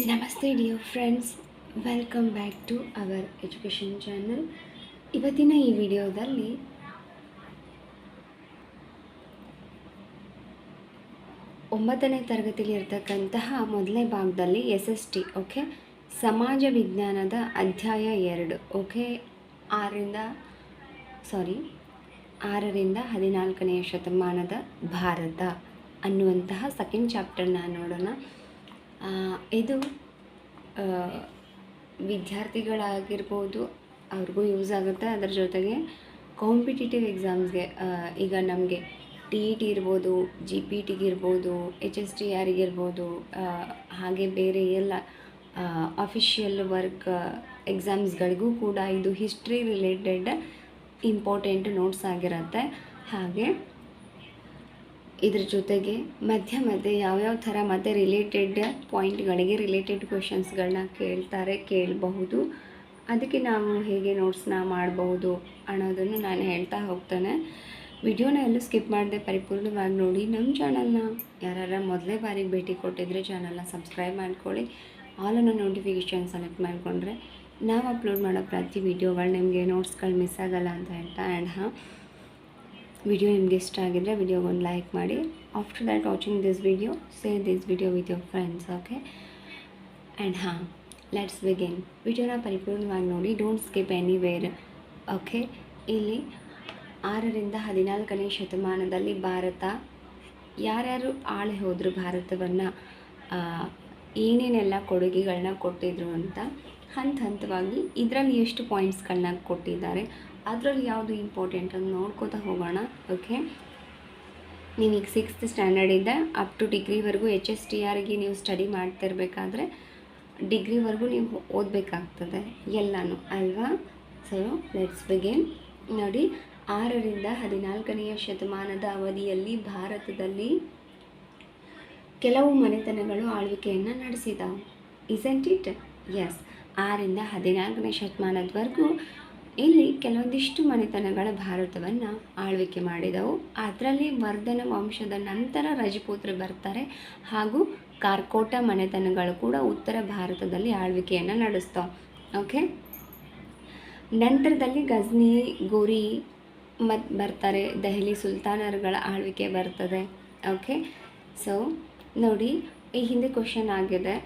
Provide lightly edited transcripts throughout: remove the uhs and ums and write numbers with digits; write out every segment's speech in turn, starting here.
ನಮಸ್ತೆ dear friends, welcome back to our education channel. ಇವತ್ತಿನ ಈ ವಿಡಿಯೋದಲ್ಲಿ 9ನೇ ತರಗತಿಯಲ್ಲಿ ಇರ್ತಕ್ಕಂತಹ ಮೊದಲನೇ ಭಾಗದಲ್ಲಿ SST ಓಕೆ, ಸಮಾಜ ವಿಜ್ಞಾನದ ಅಧ್ಯಾಯ 2 ಓಕೆ, 6ರಿಂದ 14ನೇ ಶತಮಾನದ ಭಾರತ ಅನ್ನುವಂತಹ ಸೆಕೆಂಡ್ ಚಾಪ್ಟರ್ನ ನೋಡೋಣ. ಇದು ವಿದ್ಯಾರ್ಥಿಗಳಾಗಿರ್ಬೋದು, ಅವ್ರಿಗೂ ಯೂಸ್ ಆಗುತ್ತೆ. ಅದರ ಜೊತೆಗೆ ಕಾಂಪಿಟೇಟಿವ್ ಎಕ್ಸಾಮ್ಸ್ಗೆ, ಈಗ ನಮಗೆ TET ಇರ್ಬೋದು, GPT ಇರ್ಬೋದು, HSTR ಇರ್ಬೋದು, ಹಾಗೆ ಬೇರೆ ಎಲ್ಲ ಅಫಿಷಿಯಲ್ ವರ್ಕ್ ಎಕ್ಸಾಮ್ಸ್ಗಳಿಗೂ ಕೂಡ ಇದು ಹಿಸ್ಟ್ರಿ ರಿಲೇಟೆಡ್ ಇಂಪಾರ್ಟೆಂಟ್ ನೋಟ್ಸ್ ಆಗಿರುತ್ತೆ. ಹಾಗೆ ಇದ್ರ ಜೊತೆಗೆ ಮಧ್ಯೆ ಯಾವ್ಯಾವ ಥರ ಮತ್ತು ರಿಲೇಟೆಡ್ ಪಾಯಿಂಟ್ಗಳಿಗೆ ರಿಲೇಟೆಡ್ ಕ್ವೆಶನ್ಸ್ಗಳನ್ನ ಕೇಳಬಹುದು. ಅದಕ್ಕೆ ನಾವು ಹೇಗೆ ನೋಟ್ಸ್ನ ಮಾಡಬಹುದು ಅನ್ನೋದನ್ನು ನಾನು ಹೇಳ್ತಾ ಹೋಗ್ತೇನೆ. ವಿಡಿಯೋನ ಎಲ್ಲೂ ಸ್ಕಿಪ್ ಮಾಡದೆ ಪರಿಪೂರ್ಣವಾಗಿ ನೋಡಿ. ನಮ್ಮ ಚಾನಲ್ನ ಯಾರು ಮೊದಲೇ ಬಾರಿಗೆ ಭೇಟಿ ಕೊಟ್ಟಿದ್ರೆ ಚಾನಲ್ನ ಸಬ್ಸ್ಕ್ರೈಬ್ ಮಾಡ್ಕೊಳ್ಳಿ. ಆಲ್ ಅನ್ನೋ ನೋಟಿಫಿಕೇಷನ್ ಸೆಲೆಕ್ಟ್ ಮಾಡಿಕೊಂಡ್ರೆ ನಾವು ಅಪ್ಲೋಡ್ ಮಾಡೋ ಪ್ರತಿ ವಿಡಿಯೋಗಳು ನಿಮಗೆ ನೋಟ್ಸ್ಗಳು ಮಿಸ್ ಆಗಲ್ಲ ಅಂತ ಹೇಳ್ತಾ. ಆ್ಯಂಡ್ ವಿಡಿಯೋ ನಿಮಗೆ ಇಷ್ಟ ಆಗಿದ್ರೆ ವಿಡಿಯೋಗೆ ಒಂದು ಲೈಕ್ ಮಾಡಿ. After that watching this video, share this video with your friends. Okay, and let's begin. ವಿಡಿಯೋನ ಪರಿಪೂರ್ಣವಾಗಿ ನೋಡಿ, ಡೋಂಟ್ ಸ್ಕಿಪ್ ಎನಿವೇರ್. ಓಕೆ, ಇಲ್ಲಿ 6ರಿಂದ 14ನೇ ಶತಮಾನದಲ್ಲಿ ಭಾರತ ಯಾರ್ಯಾರು ಆಳಿ ಹೋದರು, ಭಾರತವನ್ನು ಏನೇನೆಲ್ಲ ಕೊಡುಗೆಗಳನ್ನ ಕೊಟ್ಟಿದ್ರು ಅಂತ ಹಂತವಾಗಿ ಇದರಲ್ಲಿ ಎಷ್ಟು ಪಾಯಿಂಟ್ಸ್ಗಳನ್ನ ಕೊಟ್ಟಿದ್ದಾರೆ, ಅದರಲ್ಲಿ ಯಾವುದು ಇಂಪಾರ್ಟೆಂಟ್ ಅಂತ ನೋಡ್ಕೋತಾ ಹೋಗೋಣ. ಓಕೆ, ನೀವೀಗ 6th ಸ್ಟ್ಯಾಂಡರ್ಡಿಂದ ಅಪ್ ಟು ಡಿಗ್ರಿವರೆಗೂ HSTRಗೆ ನೀವು ಸ್ಟಡಿ ಮಾಡ್ತಿರ್ಬೇಕಾದ್ರೆ ಡಿಗ್ರಿವರೆಗೂ ನೀವು ಓದಬೇಕಾಗ್ತದೆ ಎಲ್ಲನೂ ಅಲ್ವಾ. So let's begin. ನೋಡಿ, 6ರಿಂದ 14ನೇ ಶತಮಾನದ ಅವಧಿಯಲ್ಲಿ ಭಾರತದಲ್ಲಿ ಕೆಲವು ಮನೆತನಗಳು ಆಳ್ವಿಕೆಯನ್ನು ನಡೆಸಿದವು. Isn't it? ಎಸ್, 6ರಿಂದ 14ನೇ ಶತಮಾನದವರೆಗೂ ಇಲ್ಲಿ ಕೆಲವೊಂದಿಷ್ಟು ಮನೆತನಗಳ ಭಾರತವನ್ನು ಆಳ್ವಿಕೆ ಮಾಡಿದವು. ಅದರಲ್ಲಿ ವರ್ಧನ ವಂಶದ ನಂತರ ರಜಪೂತರು ಬರ್ತಾರೆ, ಹಾಗೂ ಕಾರ್ಕೋಟ ಮನೆತನಗಳು ಕೂಡ ಉತ್ತರ ಭಾರತದಲ್ಲಿ ಆಳ್ವಿಕೆಯನ್ನು ನಡೆಸ್ತಾವೆ. ಓಕೆ, ನಂತರದಲ್ಲಿ ಗಜ್ನಿ, ಗೋರಿ ಮತ್ತು ಬರ್ತಾರೆ, ದೆಹಲಿ ಸುಲ್ತಾನರುಗಳ ಆಳ್ವಿಕೆ ಬರ್ತದೆ. ಓಕೆ, ಸೊ ನೋಡಿ, ಈ ಹಿಂದೆ ಕ್ವಶನ್ ಆಗಿದೆ,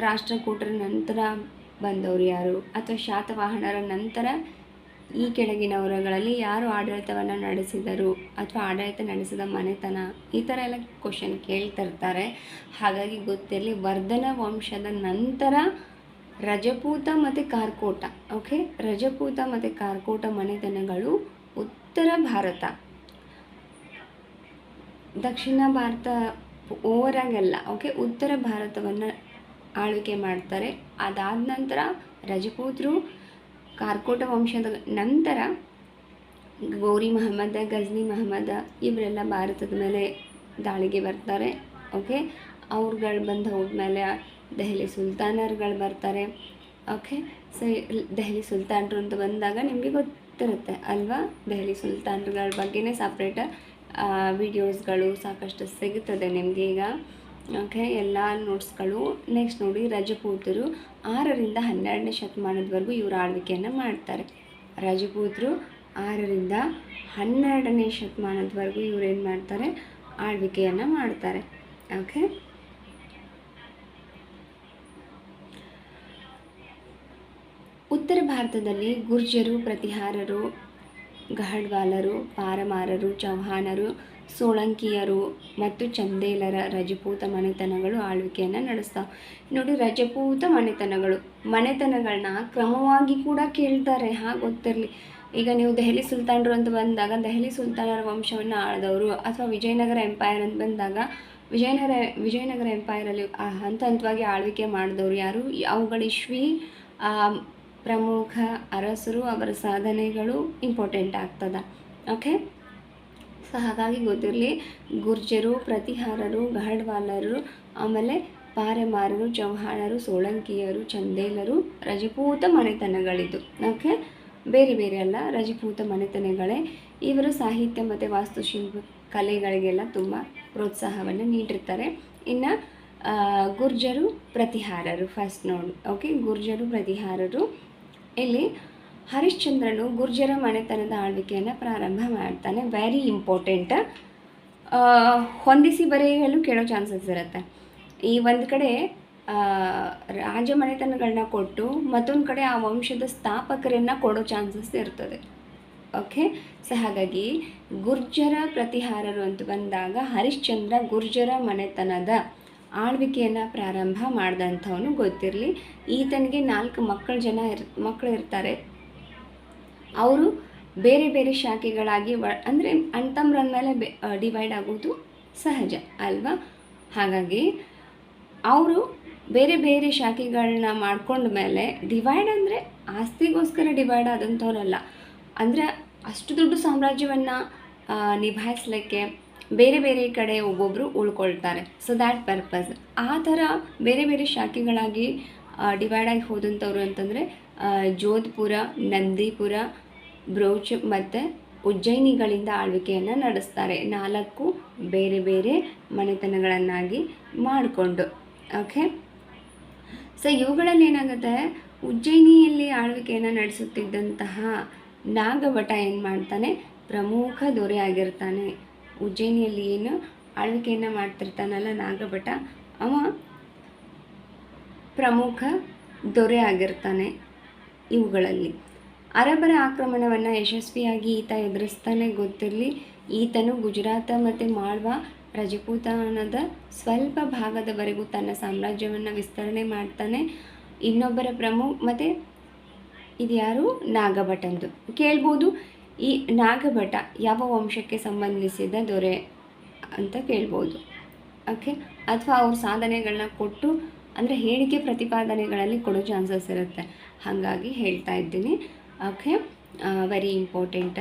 ರಾಷ್ಟ್ರಕೂಟರ ನಂತರ ಬಂದವರು ಯಾರು, ಅಥವಾ ಶಾತವಾಹನರ ನಂತರ ಈ ಕೆಳಗಿನವರುಗಳಲ್ಲಿ ಯಾರು ಆಡಳಿತವನ್ನು ನಡೆಸಿದರು, ಅಥವಾ ಆಡಳಿತ ನಡೆಸಿದ ಮನೆತನ, ಈ ಥರ ಎಲ್ಲ ಕ್ವಶನ್ ಕೇಳ್ತಿರ್ತಾರೆ. ಹಾಗಾಗಿ ಗೊತ್ತಿರಲಿ, ವರ್ಧನ ವಂಶದ ನಂತರ ರಜಪೂತ ಮತ್ತು ಕಾರ್ಕೋಟ. ಓಕೆ, ರಜಪೂತ ಮತ್ತು ಕಾರ್ಕೋಟ ಮನೆತನಗಳು ಉತ್ತರ ಭಾರತ, ದಕ್ಷಿಣ ಭಾರತ ಓವರಾಗೆಲ್ಲ ಓಕೆ ಉತ್ತರ ಭಾರತವನ್ನು ಆಳ್ವಿಕೆ ಮಾಡ್ತಾರೆ. ಅದಾದ ನಂತರ ರಜಪೂತರು, ಕಾರ್ಕೋಟ ವಂಶದ ನಂತರ ಗೋರಿ ಮಹಮ್ಮದ, ಗಜ್ನಿ ಮಹಮ್ಮದ ಇವರೆಲ್ಲ ಭಾರತದ ಮೇಲೆ ದಾಳಿಗೆ ಬರ್ತಾರೆ. ಓಕೆ, ಅವ್ರುಗಳು ಬಂದು ಹೋದ್ಮೇಲೆ ದೆಹಲಿ ಸುಲ್ತಾನರುಗಳು ಬರ್ತಾರೆ. ಓಕೆ, ಸೊ ದೆಹಲಿ ಸುಲ್ತಾನರು ಅಂತ ಬಂದಾಗ ನಿಮಗೆ ಗೊತ್ತಿರುತ್ತೆ ಅಲ್ವಾ, ದೆಹಲಿ ಸುಲ್ತಾನರುಗಳ ಬಗ್ಗೆನೇ ಸಪ್ರೇಟ್ ವಿಡಿಯೋಸ್ಗಳು ಸಾಕಷ್ಟು ಸಿಗುತ್ತದೆ ನಿಮಗೆ ಈಗ. ಓಕೆ, ಎಲ್ಲ ನೋಟ್ಸ್ಗಳು. ನೆಕ್ಸ್ಟ್ ನೋಡಿ, ರಜಪೂತರು 6ರಿಂದ 12ನೇ ಶತಮಾನದವರೆಗೂ ಇವರು ಆಳ್ವಿಕೆಯನ್ನು ಮಾಡ್ತಾರೆ. ರಜಪೂತರು 6ರಿಂದ 12ನೇ ಶತಮಾನದವರೆಗೂ ಇವ್ರು ಏನು ಮಾಡ್ತಾರೆ, ಆಳ್ವಿಕೆಯನ್ನು ಮಾಡ್ತಾರೆ. ಓಕೆ, ಉತ್ತರ ಭಾರತದಲ್ಲಿ ಗುರ್ಜರು, ಪ್ರತಿಹಾರರು, ಗಹಡ್ವಾಲರು, ಪಾರಮಾರರು, ಚೌಹಾಣರು, ಸೋಳಂಕಿಯರು ಮತ್ತು ಚಂದೇಲರ ರಜಪೂತ ಮನೆತನಗಳು ಆಳ್ವಿಕೆಯನ್ನು ನಡೆಸ್ತಾವೆ. ನೋಡಿ, ರಜಪೂತ ಮನೆತನಗಳನ್ನ ಕ್ರಮವಾಗಿ ಕೂಡ ಕೇಳ್ತಾರೆ, ಹಾಗೆ ಗೊತ್ತಿರಲಿ. ಈಗ ನೀವು ದೆಹಲಿ ಸುಲ್ತಾನರು ಅಂತ ಬಂದಾಗ ದೆಹಲಿ ಸುಲ್ತಾನರ ವಂಶವನ್ನು ಆಳಿದವರು, ಅಥವಾ ವಿಜಯನಗರ ಎಂಪೈರ್ ಅಂತ ಬಂದಾಗ ವಿಜಯನಗರ ಎಂಪೈರಲ್ಲಿ ಹಂತವಾಗಿ ಆಳ್ವಿಕೆ ಮಾಡಿದವರು ಯಾರು, ಅವುಗಳ ಇಶ್ವಿ, ಪ್ರಮುಖ ಅರಸರು, ಅವರ ಸಾಧನೆಗಳು ಇಂಪಾರ್ಟೆಂಟ್ ಆಗ್ತದೆ. ಓಕೆ, ಸೊ ಹಾಗಾಗಿ ಗೊತ್ತಿರಲಿ, ಗುರ್ಜರು, ಪ್ರತಿಹಾರರು, ಗಹಡ್ವಾಲರು, ಆಮೇಲೆ ಪಾರೆಮಾರರು, ಚೌಹಾಣರು, ಸೋಳಂಕಿಯರು, ಚಂದೇಲರು ರಜಪೂತ ಮನೆತನಗಳಿದ್ದು. ಓಕೆ, ಬೇರೆ ಬೇರೆ ಅಲ್ಲ, ರಜಪೂತ ಮನೆತನಗಳೇ. ಇವರು ಸಾಹಿತ್ಯ ಮತ್ತು ವಾಸ್ತುಶಿಲ್ಪ ಕಲೆಗಳಿಗೆಲ್ಲ ತುಂಬ ಪ್ರೋತ್ಸಾಹವನ್ನು ನೀಡಿರ್ತಾರೆ. ಇನ್ನು ಗುರ್ಜರು ಪ್ರತಿಹಾರರು ಫಸ್ಟ್ ನೋಡಿ. ಓಕೆ, ಗುರ್ಜರು ಪ್ರತಿಹಾರರು. ಇಲ್ಲಿ ಹರಿಶ್ಚಂದ್ರನು ಗುರ್ಜರ ಮನೆತನದ ಆಳ್ವಿಕೆಯನ್ನು ಪ್ರಾರಂಭ ಮಾಡ್ತಾನೆ. Very important. ಹೊಂದಿಸಿ ಬರೆಯಲು ಕೇಳೋ ಚಾನ್ಸಸ್ ಇರುತ್ತೆ. ಈ ಒಂದು ಕಡೆ ರಾಜ ಮನೆತನಗಳನ್ನ ಕೊಟ್ಟು ಮತ್ತೊಂದು ಕಡೆ ಆ ವಂಶದ ಸ್ಥಾಪಕರನ್ನು ಕೊಡೋ ಚಾನ್ಸಸ್ ಇರ್ತದೆ. ಓಕೆ, ಸೊ ಹಾಗಾಗಿ ಗುರ್ಜರ ಪ್ರತಿಹಾರರು ಅಂತ ಬಂದಾಗ ಹರಿಶ್ಚಂದ್ರ ಗುರ್ಜರ ಮನೆತನದ ಆಳ್ವಿಕೆಯನ್ನು ಪ್ರಾರಂಭ ಮಾಡಿದಂಥವನು ಗೊತ್ತಿರಲಿ. ಈತನಿಗೆ 4 ಮಕ್ಕಳು ಇರ್ತಾರೆ. ಅವರು ಬೇರೆ ಬೇರೆ ಶಾಖೆಗಳಾಗಿ ಅಂದರೆ ಅಣ್ತಮ್ಮರ ಮೇಲೆ ಡಿವೈಡ್ ಆಗೋದು ಸಹಜ ಅಲ್ವಾ. ಹಾಗಾಗಿ ಅವರು ಬೇರೆ ಬೇರೆ ಶಾಖೆಗಳನ್ನ ಮಾಡ್ಕೊಂಡ ಮೇಲೆ ಡಿವೈಡ್ ಅಂದರೆ ಆಸ್ತಿಗೋಸ್ಕರ ಡಿವೈಡ್ ಆದಂಥವ್ರಲ್ಲ, ಅಂದರೆ ಅಷ್ಟು ದೊಡ್ಡ ಸಾಮ್ರಾಜ್ಯವನ್ನು ನಿಭಾಯಿಸಲಿಕ್ಕೆ ಬೇರೆ ಬೇರೆ ಕಡೆ ಒಬ್ಬೊಬ್ಬರು ಉಳ್ಕೊಳ್ತಾರೆ. ಸೊ ದ್ಯಾಟ್ ಪರ್ಪಸ್ ಆ ಥರ ಬೇರೆ ಬೇರೆ ಶಾಖೆಗಳಾಗಿ ಡಿವೈಡ್ ಆಗಿ ಹೋದಂಥವ್ರು ಅಂತಂದರೆ ಜೋಧ್ಪುರ, ನಂದಿಪುರ, ಬ್ರೋಚ್ ಮತ್ತು ಉಜ್ಜಯಿನಿಗಳಿಂದ ಆಳ್ವಿಕೆಯನ್ನು ನಡೆಸ್ತಾರೆ. 4 ಬೇರೆ ಬೇರೆ ಮನೆತನಗಳನ್ನಾಗಿ ಮಾಡಿಕೊಂಡು. ಓಕೆ, ಸೊ ಇವುಗಳಲ್ಲಿ ಏನಾಗುತ್ತೆ, ಉಜ್ಜಯಿನಿಯಲ್ಲಿ ಆಳ್ವಿಕೆಯನ್ನು ನಡೆಸುತ್ತಿದ್ದಂತಹ ನಾಗಭಟ ಏನು ಮಾಡ್ತಾನೆ, ಪ್ರಮುಖ ದೊರೆ ಆಗಿರ್ತಾನೆ. ಉಜ್ಜಯಿನಿಯಲ್ಲಿ ಏನು ಆಳ್ವಿಕೆಯನ್ನು ಮಾಡ್ತಿರ್ತಾನಲ್ಲ ನಾಗಭಟ, ಅವ ಪ್ರಮುಖ ದೊರೆ ಆಗಿರ್ತಾನೆ. ಇವುಗಳಲ್ಲಿ ಅರಬರ ಆಕ್ರಮಣವನ್ನು ಯಶಸ್ವಿಯಾಗಿ ಈತ ಎದುರಿಸ್ತಾನೆ. ಗೊತ್ತಿರಲಿ, ಈತನು ಗುಜರಾತ ಮತ್ತು ಮಾಳ್ವಾ ರಜಪೂತಾನದ ಸ್ವಲ್ಪ ಭಾಗದವರೆಗೂ ತನ್ನ ಸಾಮ್ರಾಜ್ಯವನ್ನು ವಿಸ್ತರಣೆ ಮಾಡ್ತಾನೆ. ಇನ್ನೊಬ್ಬರ ಮತ್ತು ಇದು ಯಾರು, ನಾಗಭಟಂದು. ಕೇಳ್ಬೋದು, ಈ ನಾಗಭಟ ಯಾವ ವಂಶಕ್ಕೆ ಸಂಬಂಧಿಸಿದ ದೊರೆ ಅಂತ ಕೇಳ್ಬೋದು. ಓಕೆ, ಅಥವಾ ಅವ್ರ ಸಾಧನೆಗಳನ್ನ ಕೊಟ್ಟು ಅಂದರೆ ಹೇಳಿಕೆ ಪ್ರತಿಪಾದನೆಗಳಲ್ಲಿ ಕೊಡೋ ಚಾನ್ಸಸ್ ಇರುತ್ತೆ. ಹಾಗಾಗಿ ಹೇಳ್ತಾ ಇದ್ದೀನಿ. Okay, very important.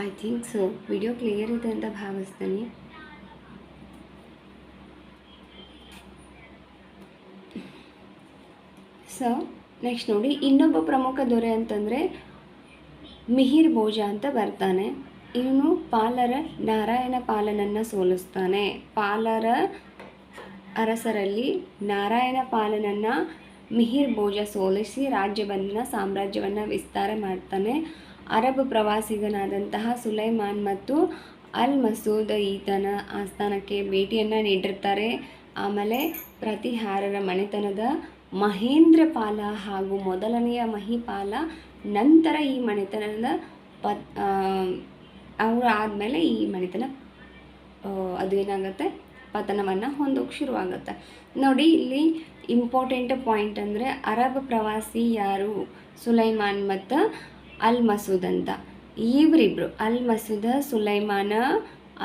I think so video clear ಇದೆ ಅಂತ ಭಾವಿಸ್ತೀನಿ. ಸೊ ನೆಕ್ಸ್ಟ್ ನೋಡಿ, ಇನ್ನೊಬ್ಬ ಪ್ರಮುಖ ದೊರೆ ಅಂತಂದರೆ ಮಿಹಿರ್ ಭೋಜ ಅಂತ ಬರ್ತಾನೆ. ಇವನು ಪಾಲರ ನಾರಾಯಣ ಪಾಲನನ್ನು ಸೋಲಿಸ್ತಾನೆ. ಪಾಲರ ಅರಸರಲ್ಲಿ ನಾರಾಯಣ ಪಾಲನನ್ನು ಮಿಹಿರ್ ಭೋಜ ಸೋಲಿಸಿ ಸಾಮ್ರಾಜ್ಯವನ್ನು ವಿಸ್ತಾರ ಮಾಡ್ತಾನೆ. ಅರಬ್ ಪ್ರವಾಸಿಗನಾದಂತಹ ಸುಲೈಮಾನ್ ಮತ್ತು ಅಲ್ ಮಸೂದ್ ಈತನ ಆಸ್ಥಾನಕ್ಕೆ ಭೇಟಿಯನ್ನು ನೀಡಿರ್ತಾರೆ. ಆಮೇಲೆ ಪ್ರತಿಹಾರರ ಮನೆತನದ ಮಹೇಂದ್ರ ಪಾಲ ಹಾಗೂ ಮೊದಲನೆಯ ಮಹಿಪಾಲ ನಂತರ ಈ ಮನೆತನದ ಅವರು ಆದಮೇಲೆ ಈ ಮನೆತನ ಅದು ಏನಾಗುತ್ತೆ, ಪತನವನ್ನು ಹೊಂದೋಕೆ ಶುರುವಾಗುತ್ತೆ. ನೋಡಿ, ಇಲ್ಲಿ ಇಂಪಾರ್ಟೆಂಟ್ ಪಾಯಿಂಟ್ ಅಂದರೆ ಅರಬ್ ಪ್ರವಾಸಿ ಯಾರು, ಸುಲೈಮಾನ್ ಮತ್ತು ಅಲ್ ಮಸೂದ್ ಅಂತ. ಇವರಿಬ್ಬರು ಅಲ್ ಮಸೂದ ಸುಲೈಮಾನ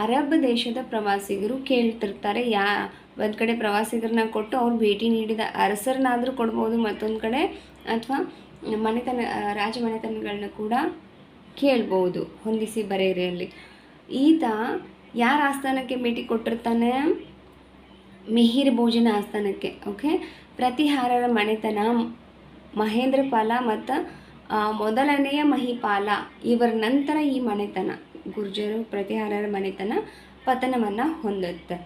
ಅರಬ್ ದೇಶದ ಪ್ರವಾಸಿಗರು ಕೇಳ್ತಿರ್ತಾರೆ. ಒಂದು ಕಡೆ ಪ್ರವಾಸಿಗರನ್ನ ಕೊಟ್ಟು ಅವ್ರು ಭೇಟಿ ನೀಡಿದ ಅರಸರನ್ನಾದರೂ ಕೊಡ್ಬೋದು, ಮತ್ತೊಂದು ಕಡೆ ಅಥವಾ ರಾಜ ಮನೆತನಗಳನ್ನ ಕೂಡ ಕೇಳ್ಬೋದು ಹೊಂದಿಸಿ ಬರೆಯರೆಯಲ್ಲಿ. ಈತ ಯಾರ ಆಸ್ಥಾನಕ್ಕೆ ಭೇಟಿ ಕೊಟ್ಟಿರ್ತಾನೆ, ಮಿಹಿರ್ ಭೋಜನ ಆಸ್ಥಾನಕ್ಕೆ. ಓಕೆ, ಪ್ರತಿಹಾರರ ಮನೆತನ ಮಹೇಂದ್ರ ಪಾಲ ಮತ್ತು ಮೊದಲನೆಯ ಮಹಿಪಾಲ ಇವರ ನಂತರ ಈ ಮನೆತನ ಗುರ್ಜರು ಪ್ರತಿಹಾರರ ಮನೆತನ ಪತನವನ್ನು ಹೊಂದುತ್ತೆ.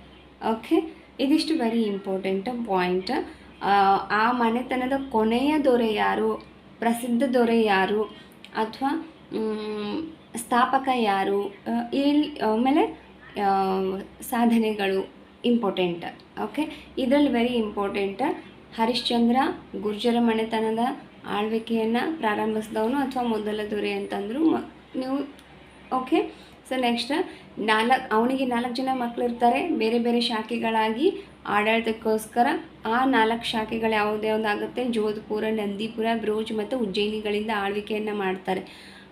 ಓಕೆ, ಇದಿಷ್ಟು ವೆರಿ ಇಂಪಾರ್ಟೆಂಟ್ ಪಾಯಿಂಟ್. ಆ ಮನೆತನದ ಕೊನೆಯ ದೊರೆ ಯಾರು, ಪ್ರಸಿದ್ಧ ದೊರೆ ಯಾರು, ಅಥವಾ ಸ್ಥಾಪಕ ಯಾರು, ಇಲ್ಲಿ ಆಮೇಲೆ ಸಾಧನೆಗಳು ಇಂಪಾರ್ಟೆಂಟ್. ಓಕೆ, ಇದರಲ್ಲಿ ವೆರಿ ಇಂಪಾರ್ಟೆಂಟ್. ಹರಿಶ್ಚಂದ್ರ ಗುರ್ಜರ ಮನೆತನದ ಆಳ್ವಿಕೆಯನ್ನು ಪ್ರಾರಂಭಿಸಿದವನು ಅಥವಾ ಮೊದಲ ದೊರೆ ಅಂತಂದರು ನೀವು. ಓಕೆ, ಸೊ ನೆಕ್ಸ್ಟ್ ಅವನಿಗೆ 4 ಜನ ಮಕ್ಕಳಿರ್ತಾರೆ. ಬೇರೆ ಬೇರೆ ಶಾಖೆಗಳಾಗಿ ಆಡಳಿತಕ್ಕೋಸ್ಕರ ಆ 4 ಶಾಖೆಗಳು ಯಾವುದಾಗುತ್ತೆ, ಜೋಧ್ಪುರ, ನಂದಿಪುರ, ಬ್ರೋಚ್ ಮತ್ತು ಉಜ್ಜಯಿನಿಗಳಿಂದ ಆಳ್ವಿಕೆಯನ್ನು ಮಾಡ್ತಾರೆ.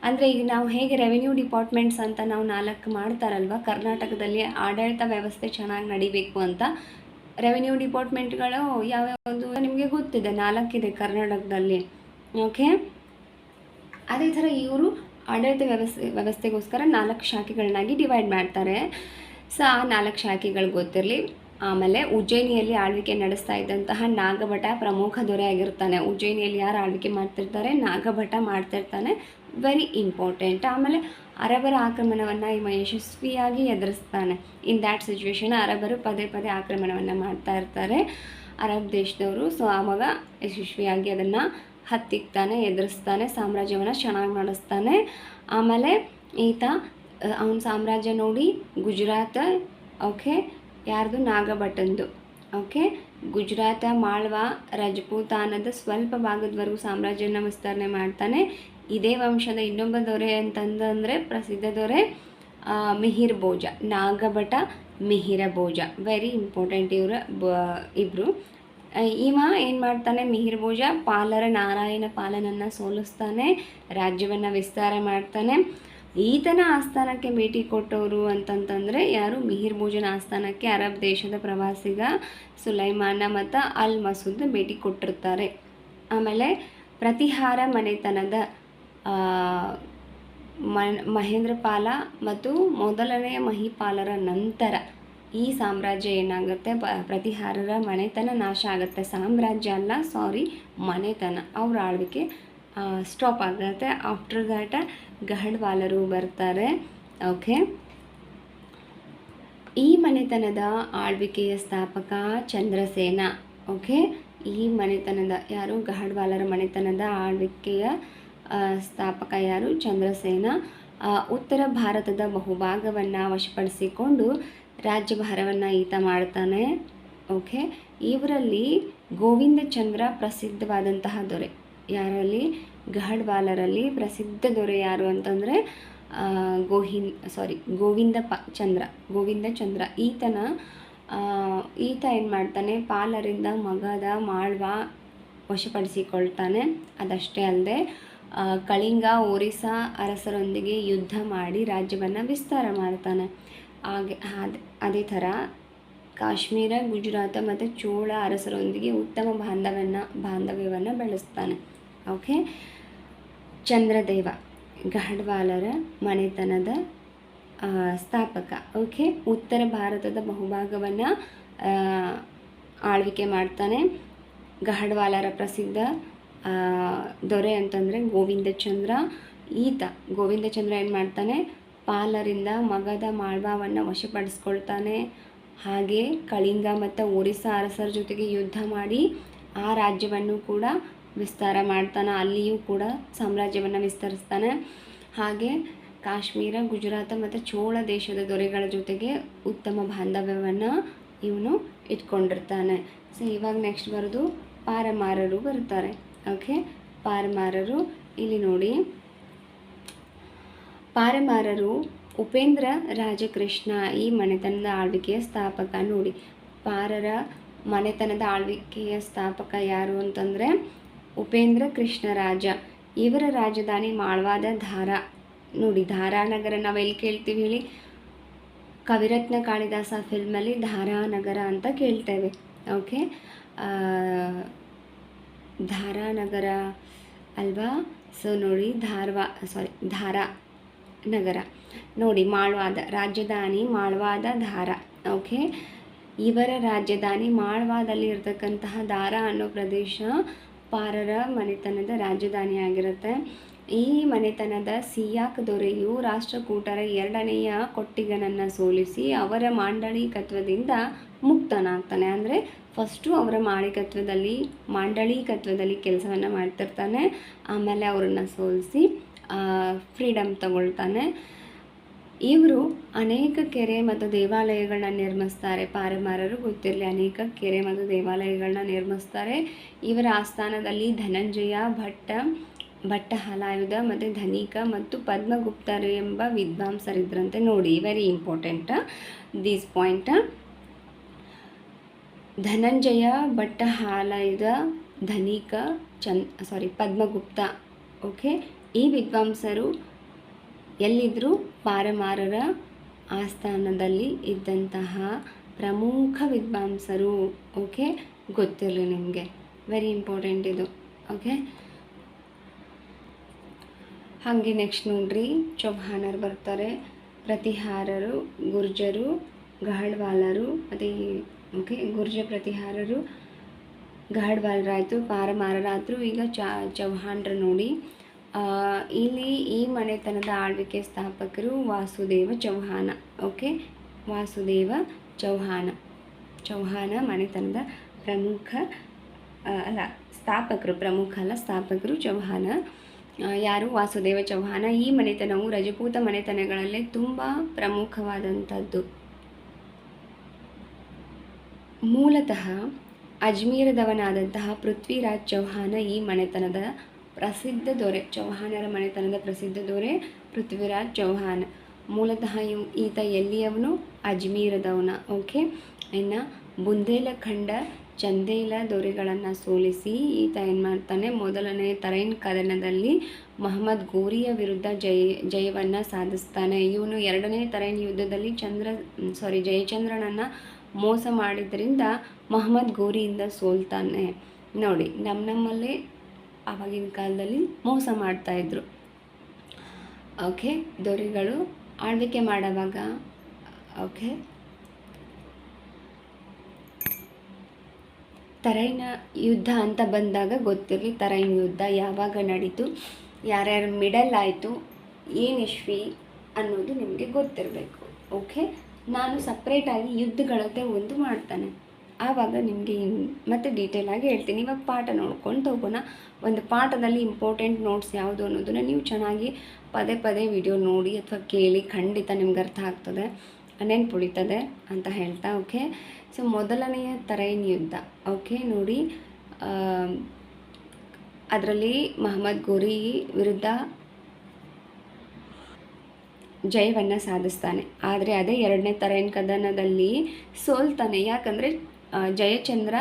ಅಂದರೆ ಈಗ ನಾವು ಹೇಗೆ ರೆವಿನ್ಯೂ ಡಿಪಾರ್ಟ್ಮೆಂಟ್ಸ್ ಅಂತ ನಾವು 4 ಮಾಡ್ತಾರಲ್ವ, ಕರ್ನಾಟಕದಲ್ಲಿ ಆಡಳಿತ ವ್ಯವಸ್ಥೆ ಚೆನ್ನಾಗಿ ನಡಿಬೇಕು ಅಂತ ರೆವಿನ್ಯೂ ಡಿಪಾರ್ಟ್ಮೆಂಟ್ಗಳು ಯಾವ್ಯಾವುದು ನಿಮಗೆ ಗೊತ್ತಿದೆ, 4 ಕರ್ನಾಟಕದಲ್ಲಿ. ಓಕೆ, ಅದೇ ಥರ ಇವರು ಆಡಳಿತ ವ್ಯವಸ್ಥೆಗೋಸ್ಕರ 4 ಶಾಖೆಗಳನ್ನಾಗಿ ಡಿವೈಡ್ ಮಾಡ್ತಾರೆ. ಸೊ ಆ 4 ಶಾಖೆಗಳು ಗೊತ್ತಿರಲಿ. ಆಮೇಲೆ ಉಜ್ಜಯಿನಿಯಲ್ಲಿ ಆಳ್ವಿಕೆ ನಡೆಸ್ತಾ ಇದ್ದಂತಹ ನಾಗಭಟ ಪ್ರಮುಖ ದೊರೆ ಆಗಿರ್ತಾನೆ. ಉಜ್ಜಯಿನಿಯಲ್ಲಿ ಯಾರು ಆಳ್ವಿಕೆ ಮಾಡ್ತಿರ್ತಾರೆ, ನಾಗಭಟ ಮಾಡ್ತಿರ್ತಾನೆ. Very important. ಆಮೇಲೆ ಅರಬರ ಆಕ್ರಮಣವನ್ನು ಇವ ಯಶಸ್ವಿಯಾಗಿ ಎದುರಿಸ್ತಾನೆ. ಇನ್ ದ್ಯಾಟ್ ಸಿಚುವೇಶನ್ ಅರಬರು ಪದೇ ಪದೇ ಆಕ್ರಮಣವನ್ನು ಮಾಡ್ತಾ ಇರ್ತಾರೆ ಅರಬ್ ದೇಶದವರು. ಸೊ ಆವಾಗ ಯಶಸ್ವಿಯಾಗಿ ಅದನ್ನು ಹತ್ತಿಕ್ತಾನೆ, ಎದುರಿಸ್ತಾನೆ, ಸಾಮ್ರಾಜ್ಯವನ್ನು ಚೆನ್ನಾಗಿ ನಡೆಸ್ತಾನೆ. ಆಮೇಲೆ ಈತ ಅವನ ಸಾಮ್ರಾಜ್ಯ ನೋಡಿ ಗುಜರಾತ್, ಓಕೆ, ಯಾರ್ದು ನಾಗಭಟಂದು, ಓಕೆ, ಗುಜರಾತ, ಮಾಳ್ವಾ, ರಜಪೂತಾನದ ಸ್ವಲ್ಪ ಭಾಗದವರೆಗೂ ಸಾಮ್ರಾಜ್ಯನ ವಿಸ್ತರಣೆ ಮಾಡ್ತಾನೆ. ಇದೇ ವಂಶದ ಇನ್ನೊಬ್ಬ ದೊರೆ ಅಂತಂದರೆ ಪ್ರಸಿದ್ಧ ದೊರೆ ಮಿಹಿರ್ ಭೋಜ, ನಾಗಭಟ ಮಿಹಿರ ಭೋಜ. ವೆರಿ ಇಂಪಾರ್ಟೆಂಟ್ ಇಬ್ಬರು. ಇವ ಏನು ಮಾಡ್ತಾನೆ, ಮಿಹಿರ್ ಭೋಜ ಪಾಲರ ನಾರಾಯಣ ಪಾಲನನ್ನು ಸೋಲಿಸ್ತಾನೆ, ರಾಜ್ಯವನ್ನು ವಿಸ್ತಾರ ಮಾಡ್ತಾನೆ. ಈತನ ಆಸ್ಥಾನಕ್ಕೆ ಭೇಟಿ ಕೊಟ್ಟವರು ಅಂತಂತಂದರೆ ಯಾರು, ಮಿಹಿರ್ ಭೋಜನ ಆಸ್ಥಾನಕ್ಕೆ ಅರಬ್ ದೇಶದ ಪ್ರವಾಸಿಗ ಸುಲೈಮಾನ ಮತ್ತು ಅಲ್ ಮಸೂದ್ ಭೇಟಿ ಕೊಟ್ಟಿರ್ತಾರೆ. ಆಮೇಲೆ ಪ್ರತಿಹಾರ ಮನೆತನದ ಮಹೇಂದ್ರಪಾಲ ಮತ್ತು ಮೊದಲನೆಯ ಮಹಿಪಾಲರ ನಂತರ ಈ ಸಾಮ್ರಾಜ್ಯ ಏನಾಗುತ್ತೆ, ಪ್ರತಿಹಾರರ ಮನೆತನ ನಾಶ ಆಗುತ್ತೆ. ಸಾಮ್ರಾಜ್ಯ ಅಲ್ಲ, ಸಾರಿ, ಮನೆತನ, ಅವ್ರ ಆಳ್ವಿಕೆ ಸ್ಟಾಪ್ ಆಗುತ್ತೆ. ಆಫ್ಟರ್ ದ್ಯಾಟ್ ಗಹಡ್ವಾಲರು ಬರ್ತಾರೆ. ಓಕೆ, ಈ ಮನೆತನದ ಆಳ್ವಿಕೆಯ ಸ್ಥಾಪಕ ಚಂದ್ರಸೇನ. ಓಕೆ, ಈ ಮನೆತನದ ಯಾರು, ಗಹಡ್ವಾಲರ ಮನೆತನದ ಆಳ್ವಿಕೆಯ ಸ್ಥಾಪಕ ಯಾರು, ಚಂದ್ರಸೇನ. ಉತ್ತರ ಭಾರತದ ಬಹುಭಾಗವನ್ನು ವಶಪಡಿಸಿಕೊಂಡು ರಾಜ್ಯಭಾರವನ್ನು ಈತ ಮಾಡ್ತಾನೆ. ಓಕೆ, ಇವರಲ್ಲಿ ಗೋವಿಂದ ಚಂದ್ರ ಪ್ರಸಿದ್ಧವಾದಂತಹ ದೊರೆ. ಯಾರಲ್ಲಿ, ಗಹಡ್ವಾಲರಲ್ಲಿ ಪ್ರಸಿದ್ಧ ದೊರೆ ಯಾರು ಅಂತಂದರೆ ಗೋವಿಂದ ಚಂದ್ರ. ಈತ ಏನು ಮಾಡ್ತಾನೆ, ಪಾಲರಿಂದ ಮಗಧ, ಮಾಳ್ವಾ ವಶಪಡಿಸಿಕೊಳ್ತಾನೆ. ಅದಷ್ಟೇ ಅಲ್ಲದೆ ಕಳಿಂಗ, ಒರಿಸ್ಸಾ ಅರಸರೊಂದಿಗೆ ಯುದ್ಧ ಮಾಡಿ ರಾಜ್ಯವನ್ನು ವಿಸ್ತಾರ ಮಾಡ್ತಾನೆ. ಅದೇ ಥರ ಕಾಶ್ಮೀರ, ಗುಜರಾತ ಮತ್ತು ಚೋಳ ಅರಸರೊಂದಿಗೆ ಉತ್ತಮ ಬಾಂಧವ್ಯವನ್ನು ಬೆಳೆಸ್ತಾನೆ. ಓಕೆ, ಚಂದ್ರದೇವ ಗಹಡ್ವಾಲರ ಮನೆತನದ ಸ್ಥಾಪಕ. ಓಕೆ, ಉತ್ತರ ಭಾರತದ ಬಹುಭಾಗವನ್ನು ಆಳ್ವಿಕೆ ಮಾಡ್ತಾನೆ. ಗಹಡ್ವಾಲರ ಪ್ರಸಿದ್ಧ ದೊರೆ ಅಂತಂದರೆ ಗೋವಿಂದ ಚಂದ್ರ. ಗೋವಿಂದ ಚಂದ್ರ ಏನು ಮಾಡ್ತಾನೆ, ಪಾಲರಿಂದ ಮಗಧ, ಮಾಳ್ವಾವನ್ನು ವಶಪಡಿಸ್ಕೊಳ್ತಾನೆ. ಹಾಗೆ ಕಳಿಂಗ ಮತ್ತು ಒರಿಸ್ಸಾ ಅರಸರ ಜೊತೆಗೆ ಯುದ್ಧ ಮಾಡಿ ಆ ರಾಜ್ಯವನ್ನು ಕೂಡ ವಿಸ್ತಾರ ಮಾಡ್ತಾನೆ. ಅಲ್ಲಿಯೂ ಕೂಡ ಸಾಮ್ರಾಜ್ಯವನ್ನು ವಿಸ್ತರಿಸ್ತಾನೆ. ಹಾಗೆ ಕಾಶ್ಮೀರ, ಗುಜರಾತ ಮತ್ತು ಚೋಳ ದೇಶದ ದೊರೆಗಳ ಜೊತೆಗೆ ಉತ್ತಮ ಬಾಂಧವ್ಯವನ್ನು ಇವನು ಇಟ್ಕೊಂಡಿರ್ತಾನೆ. ಸೊ ಇವಾಗ ನೆಕ್ಸ್ಟ್ ಬರೋದು ಪಾರಮಾರರು ಬರ್ತಾರೆ. ಓಕೆ, ಪಾರಮಾರರು ಇಲ್ಲಿ ನೋಡಿ, ಪಾರಮಾರರು ಉಪೇಂದ್ರ ರಾಜಕೃಷ್ಣ ಈ ಮನೆತನದ ಆಳ್ವಿಕೆಯ ಸ್ಥಾಪಕ. ನೋಡಿ, ಪಾರರ ಮನೆತನದ ಆಳ್ವಿಕೆಯ ಸ್ಥಾಪಕ ಯಾರು ಅಂತಂದರೆ ಉಪೇಂದ್ರ ಕೃಷ್ಣರಾಜ. ಇವರ ರಾಜಧಾನಿ ಮಾಳ್ವಾದ ಧಾರಾ. ನೋಡಿ, ಧಾರಾನಗರ ನಾವೆಲ್ಲಿ ಕೇಳ್ತೀವಿ ಹೇಳಿ, ಕವಿರತ್ನ ಕಾಳಿದಾಸ ಫಿಲ್ಮಲ್ಲಿ ಧಾರಾನಗರ ಅಂತ ಕೇಳ್ತೇವೆ. ಓಕೆ, ಧಾರಾನಗರ ಅಲ್ವಾ. ಸೊ ನೋಡಿ, ಧಾರಾನಗರ ನೋಡಿ, ಮಾಳ್ವಾದ ರಾಜಧಾನಿ ಮಾಳ್ವಾದ ಧಾರಾ. ಓಕೆ, ಇವರ ರಾಜಧಾನಿ ಮಾಳ್ವಾದಲ್ಲಿ ಇರತಕ್ಕಂತಹ ಧಾರಾ ಅನ್ನೋ ಪ್ರದೇಶ ಪಾರರ ಮನೆತನದ ರಾಜಧಾನಿಯಾಗಿರುತ್ತೆ. ಈ ಮನೆತನದ ಸಿಯಾಕ್ ದೊರೆಯು ರಾಷ್ಟ್ರಕೂಟರ ಎರಡನೆಯ ಕೊಟ್ಟಿಗನನ್ನು ಸೋಲಿಸಿ ಅವರ ಮಾಂಡಳಿಕತ್ವದಿಂದ ಮುಕ್ತನಾಗ್ತಾನೆ. ಅಂದರೆ ಫಸ್ಟು ಅವರ ಮಾಂಡಳಿಕತ್ವದಲ್ಲಿ ಕೆಲಸವನ್ನು ಮಾಡ್ತಿರ್ತಾನೆ. ಆಮೇಲೆ ಅವರನ್ನು ಸೋಲಿಸಿ ಫ್ರೀಡಮ್ ತಗೊಳ್ತಾನೆ. ಇವರು ಅನೇಕ ಕೆರೆ ಮತ್ತು ದೇವಾಲಯಗಳನ್ನ ನಿರ್ಮಿಸ್ತಾರೆ. ಪಾರಮಾರರು ಗೊತ್ತಿರಲಿ, ಅನೇಕ ಕೆರೆ ಮತ್ತು ದೇವಾಲಯಗಳನ್ನ ನಿರ್ಮಿಸ್ತಾರೆ. ಇವರ ಆಸ್ಥಾನದಲ್ಲಿ ಧನಂಜಯ, ಭಟ್ಟ ಹಲಾಯುಧ ಮತ್ತು ಧನಿಕ ಮತ್ತು ಪದ್ಮಗುಪ್ತರು ಎಂಬ ವಿದ್ವಾಂಸರಿದ್ರಂತೆ. ನೋಡಿ, very important this point. Dhananjaya, Bhatta Halayudha, Dhanika, Padmagupta. Okay, ಈ ವಿದ್ವಾಂಸರು ಎಲ್ಲಿದ್ದರು, ಪಾರಮಾರರ ಆಸ್ಥಾನದಲ್ಲಿ ಇದ್ದಂತಹ ಪ್ರಮುಖ ವಿದ್ವಾಂಸರು. ಓಕೆ, ಗೊತ್ತಿರಲಿ ನಿಮಗೆ, ವೆರಿ ಇಂಪಾರ್ಟೆಂಟ್ ಇದು. ಓಕೆ, ಹಾಗೆ ನೆಕ್ಸ್ಟ್ ನೋಡ್ರಿ, ಚೌಹಾಣರು ಬರ್ತಾರೆ, ಪ್ರತಿಹಾರರು, ಗುರ್ಜರು, ಗಹಡ್ವಾಲರು ಮತ್ತು ಓಕೆ, ಗುರ್ಜ ಪ್ರತಿಹಾರರು, ಗಹಡ್ವಾಲರಾಯಿತು, ಪಾರಮಾರರಾದರು. ಈಗ ಚೌಹಾಣರು ನೋಡಿ, ಇಲ್ಲಿ ಈ ಮನೆತನದ ಆಳ್ವಿಕೆ ಸ್ಥಾಪಕರು ವಾಸುದೇವ ಚೌಹಾಣ. ಓಕೆ, ವಾಸುದೇವ ಚೌಹಾಣ ಮನೆತನದ ಪ್ರಮುಖ ಅಲ್ಲ ಸ್ಥಾಪಕರು, ಪ್ರಮುಖ ಅಲ್ಲ ಸ್ಥಾಪಕರು ಚೌಹಾಣ. ಯಾರು? ವಾಸುದೇವ ಚೌಹಾಣ. ಈ ಮನೆತನವು ರಜಪೂತ ಮನೆತನಗಳಲ್ಲೇ ತುಂಬ ಪ್ರಮುಖವಾದಂಥದ್ದು. ಮೂಲತಃ ಅಜ್ಮೀರದವನಾದಂತಹ ಪೃಥ್ವಿರಾಜ್ ಚೌಹಾಣ ಈ ಮನೆತನದ ಪ್ರಸಿದ್ಧ ದೊರೆ. ಚೌಹಾಣರ ಮನೆತನದ ಪ್ರಸಿದ್ಧ ದೊರೆ ಪೃಥ್ವಿರಾಜ್ ಚೌಹಾಣ. ಮೂಲತಃ ಈತ ಎಲ್ಲಿಯವನು? ಅಜ್ಮೀರದವನ. ಓಕೆ, ಇನ್ನು ಬುಂದೇಲಖಂಡ ಚಂದೇಲ ದೊರೆಗಳನ್ನು ಸೋಲಿಸಿ ಈತ ಏನು ಮಾಡ್ತಾನೆ, ಮೊದಲನೇ ತರೈನ್ ಕದನದಲ್ಲಿ ಮಹಮ್ಮದ್ ಗೋರಿಯ ವಿರುದ್ಧ ಜಯವನ್ನು ಸಾಧಿಸ್ತಾನೆ. ಇವನು ಎರಡನೇ ತರೈನ್ ಯುದ್ಧದಲ್ಲಿ ಜಯಚಂದ್ರನನ್ನು ಮೋಸ ಮಾಡಿದ್ರಿಂದ ಮಹಮ್ಮದ್ ಗೋರಿಯಿಂದ ಸೋಲ್ತಾನೆ. ನೋಡಿ, ನಮ್ಮಲ್ಲೇ ಆವಾಗಿನ ಕಾಲದಲ್ಲಿ ಮೋಸ ಮಾಡ್ತಾಯಿದ್ರು. ಓಕೆ, ದೊರೆಗಳು ಆಳ್ವಿಕೆ ಮಾಡೋವಾಗ. ಓಕೆ, ತರೈನ ಯುದ್ಧ ಅಂತ ಬಂದಾಗ ಗೊತ್ತಿರಲಿ, ತರೈನ ಯುದ್ಧ ಯಾವಾಗ ನಡೀತು, ಯಾರ್ಯಾರು ಮಿಡಲ್ ಆಯಿತು, ಏನು ಇಶ್ವಿ ಅನ್ನೋದು ನಿಮಗೆ ಗೊತ್ತಿರಬೇಕು. ಓಕೆ, ನಾನು ಸಪ್ರೇಟಾಗಿ ಯುದ್ಧಗಳದ್ದೇ ಒಂದು ಮಾಡ್ತಾನೆ, ಆವಾಗ ನಿಮಗೆ ಮತ್ತೆ ಡೀಟೇಲಾಗಿ ಹೇಳ್ತೀನಿ. ಇವಾಗ ಪಾಠ ನೋಡ್ಕೊಂಡು ಹೋಗೋಣ. ಒಂದು ಪಾಠದಲ್ಲಿ ಇಂಪಾರ್ಟೆಂಟ್ ನೋಟ್ಸ್ ಯಾವುದು ಅನ್ನೋದನ್ನು ನೀವು ಚೆನ್ನಾಗಿ ಪದೇ ಪದೇ ವಿಡಿಯೋ ನೋಡಿ ಅಥವಾ ಕೇಳಿ, ಖಂಡಿತ ನಿಮ್ಗೆ ಅರ್ಥ ಆಗ್ತದೆ, ನೆನ್ಪುಳಿತದೆ ಅಂತ ಹೇಳ್ತಾ. ಓಕೆ, ಸೊ ಮೊದಲನೆಯ ತರೈನ್ ಯುದ್ಧ. ಓಕೆ, ನೋಡಿ, ಅದರಲ್ಲಿ ಮಹಮ್ಮದ್ ಗೋರಿ ವಿರುದ್ಧ ಜಯವನ್ನು ಸಾಧಿಸ್ತಾನೆ. ಆದರೆ ಅದೇ ಎರಡನೇ ತರೈನ್ ಕದನದಲ್ಲಿ ಸೋಲ್ತಾನೆ. ಯಾಕಂದರೆ ಜಯಚಂದ್ರ